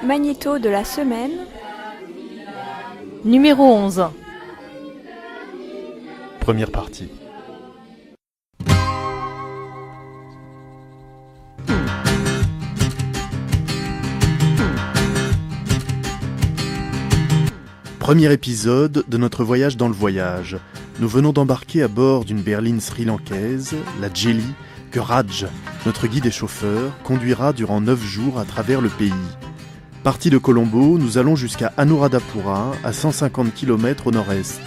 Magnéto de la semaine. Numéro 11. Première partie. Premier épisode de notre voyage dans le voyage. Nous venons d'embarquer à bord d'une berline sri-lankaise, la Jelly, que Raj, notre guide et chauffeur, conduira durant 9 jours à travers le pays. Partis de Colombo, nous allons jusqu'à Anuradhapura, à 150 km au nord-est.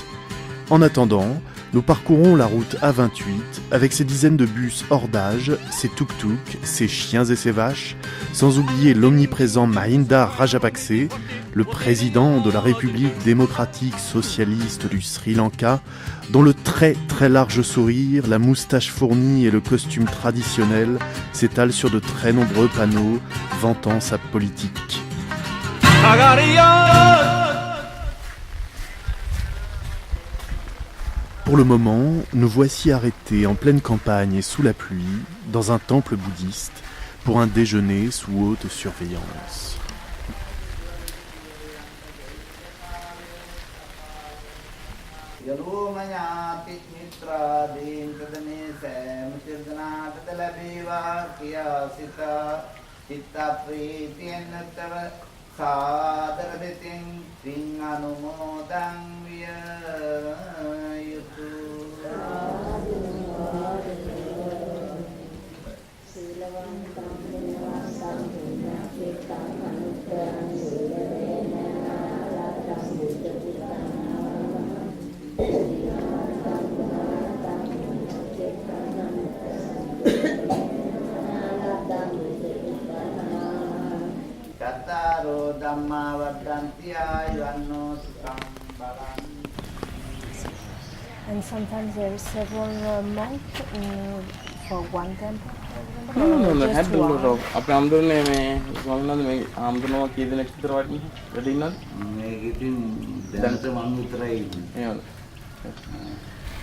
En attendant, nous parcourons la route A28 avec ses dizaines de bus hors d'âge, ses tuk-tuk, ses chiens et ses vaches, sans oublier l'omniprésent Mahinda Rajapakse, le président de la République démocratique socialiste du Sri Lanka, dont le très très large sourire, la moustache fournie et le costume traditionnel s'étalent sur de très nombreux panneaux vantant sa politique. Pour le moment, nous voici arrêtés en pleine campagne et sous la pluie, dans un temple bouddhiste, pour un déjeuner sous haute surveillance. And sometimes there are several monks for one temple. No, හැදුනට අපේ ආම්දුරනේ මේ ස්වාමීන් වහන්සේ මේ ආම්දුරනවා කී දෙනෙක් විතර වැඩ ඉන්නවද? මේක ඉතින් දැනට මම විතරයි ඉන්නේ.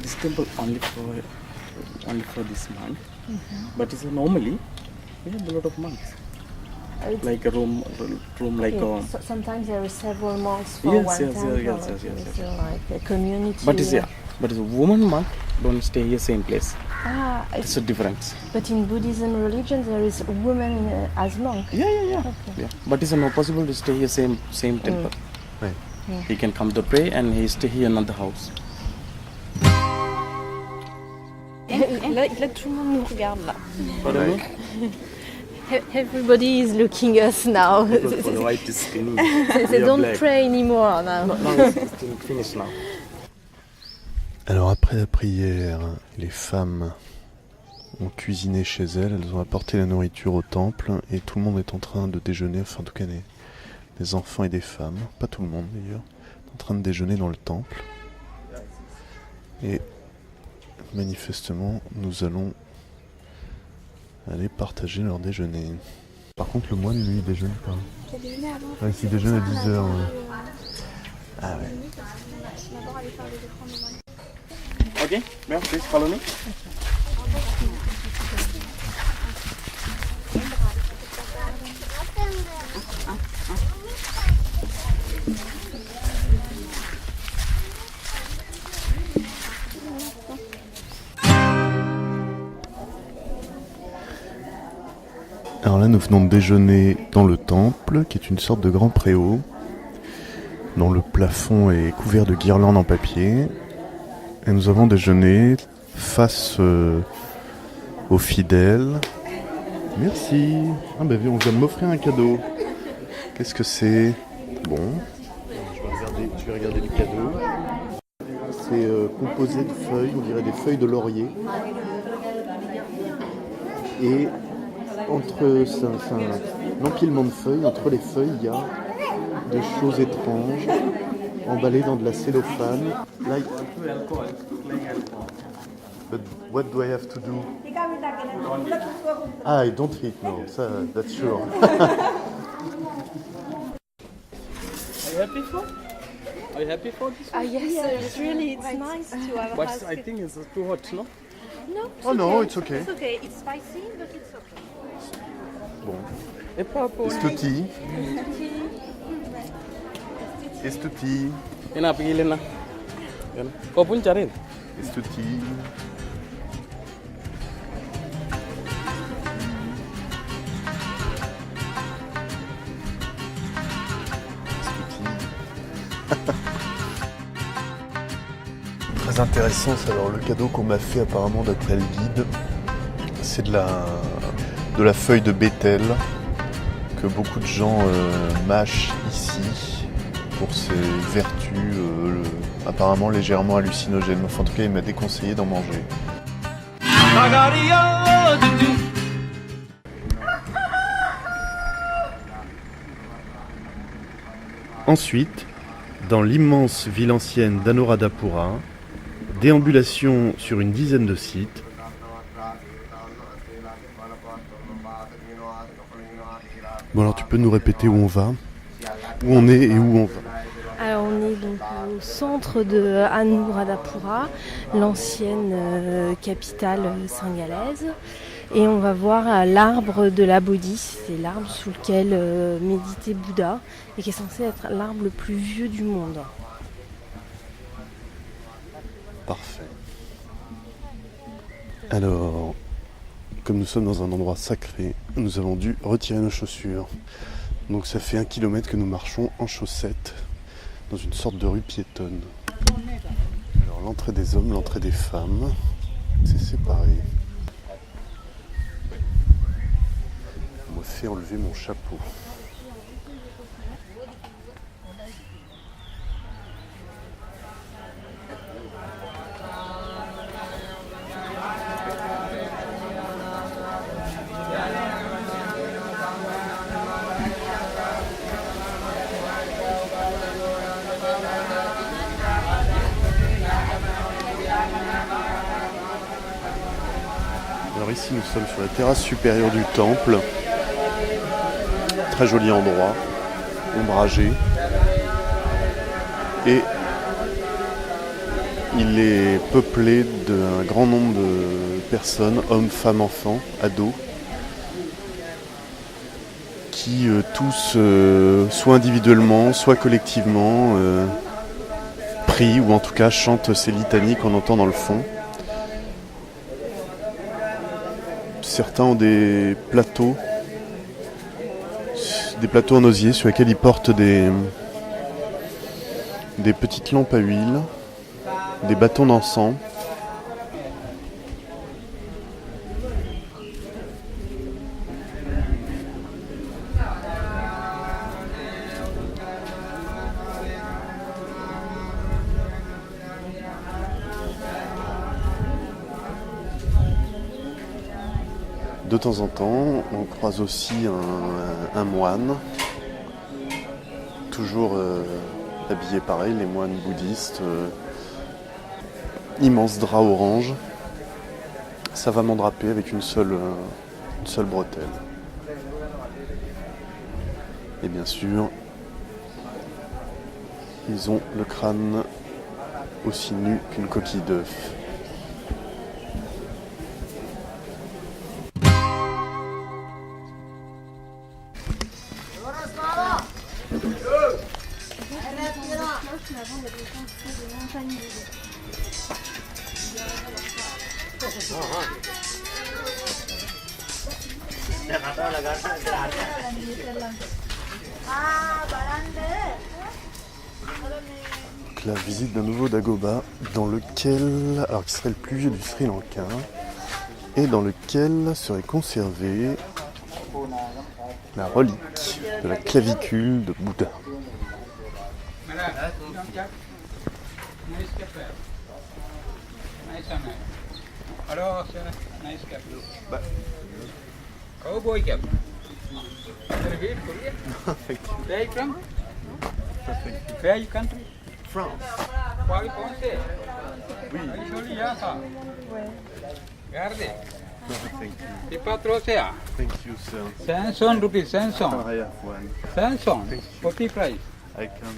This temple only for this month. But it's normally we have a lot of monks. Like a room like okay. Sometimes there are several monks for yes, one temple. Yes. It's like a community. But a woman monk don't stay here same place. It's a difference. But in Buddhism religion there is a woman as monk. Yeah. Okay. Yeah. But it's not possible to stay here same temple. Right. He can come to pray and he stay here in another house. Là, tout le monde nous regarde là. Pardon? Everybody is looking us now. Because for the white is skinny. They don't pray anymore now. No, it's finished now. Alors après la prière, les femmes ont cuisiné chez elles, elles ont apporté la nourriture au temple et tout le monde est en train de déjeuner, enfin en tout cas des enfants et des femmes, pas tout le monde d'ailleurs, en train de déjeuner dans le temple. Et manifestement, nous allons aller partager leur déjeuner. Par contre, le moine, lui, il déjeune pas. Il déjeuné avant. Ouais, il déjeune à 10h. Ouais. Ah ouais. D'abord aller faire les offrandes au moine. Okay, ma'am, please follow me. Alors là, nous venons de déjeuner dans le temple, qui est une sorte de grand préau, dont le plafond est couvert de guirlandes en papier. Et nous avons déjeuné face aux fidèles. Merci. Ah ben on vient de m'offrir un cadeau. Qu'est-ce que c'est? Bon, je vais regarder le cadeau. C'est composé de feuilles, on dirait des feuilles de laurier. Et c'est un empilement de feuilles. Entre les feuilles, il y a des choses étranges emballées dans de la cellophane. Like, but what do I have to do? I don't eat, no, that's sure. Are you happy for? Are you happy for this one? Yes, really, it's nice to have. But I think it's too hot, no? No, it's Oh okay. no, it's okay. It's okay. It's spicy, but it's okay. Bon. Et pas pour It's too tea. Tea. Estuti. Ina pilih na. Kau pun cari. Estuti. Très intéressant, c'est alors le cadeau qu'on m'a fait apparemment d'après le guide. C'est de la feuille de bétel que beaucoup de gens mâchent ici pour ses vertus apparemment légèrement hallucinogènes. Enfin, en tout cas, il m'a déconseillé d'en manger. Ensuite, dans l'immense ville ancienne d'Anuradhapura, déambulation sur une dizaine de sites. Bon alors tu peux nous répéter où on va, où on est et où on va. Alors on est donc au centre de Anuradhapura, l'ancienne capitale singalaise. Et on va voir l'arbre de la Bodhi, c'est l'arbre sous lequel méditait Bouddha et qui est censé être l'arbre le plus vieux du monde. Parfait. Alors, comme nous sommes dans un endroit sacré, nous avons dû retirer nos chaussures. Donc ça fait 1 kilomètre que nous marchons en chaussettes dans une sorte de rue piétonne. Alors l'entrée des hommes, l'entrée des femmes, c'est séparé. On m'a fait enlever mon chapeau. Alors ici nous sommes sur la terrasse supérieure du temple. Très joli endroit, ombragé. Et il est peuplé d'un grand nombre de personnes, hommes, femmes, enfants, ados, qui tous, soit individuellement, soit collectivement, prient ou en tout cas chantent ces litanies qu'on entend dans le fond. Certains ont des plateaux en osier sur lesquels ils portent des petites lampes à huile, des bâtons d'encens. De temps en temps, on croise aussi un moine, toujours habillé pareil, les moines bouddhistes, immense drap orange, savamment drapé avec une seule bretelle. Et bien sûr, ils ont le crâne aussi nu qu'une coquille d'œuf. Donc la visite d'un nouveau Dagoba qui serait le plus vieux du Sri Lanka et dans lequel serait conservée la relique de la clavicule de Bouddha. Hello, sir. Nice cap. Cowboy cap. Very beautiful, yeah. Thank you. Where you from? Where you country? France. Paris français. Oui. Joli, yeah, ça. Regardez. Thank you. C'est pas trop cher. Thank you, sir. 500 rupees, 500. I have one. 500. Copy price. I can.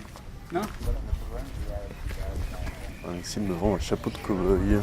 Non? Ici, il me vend un chapeau de cow-boy.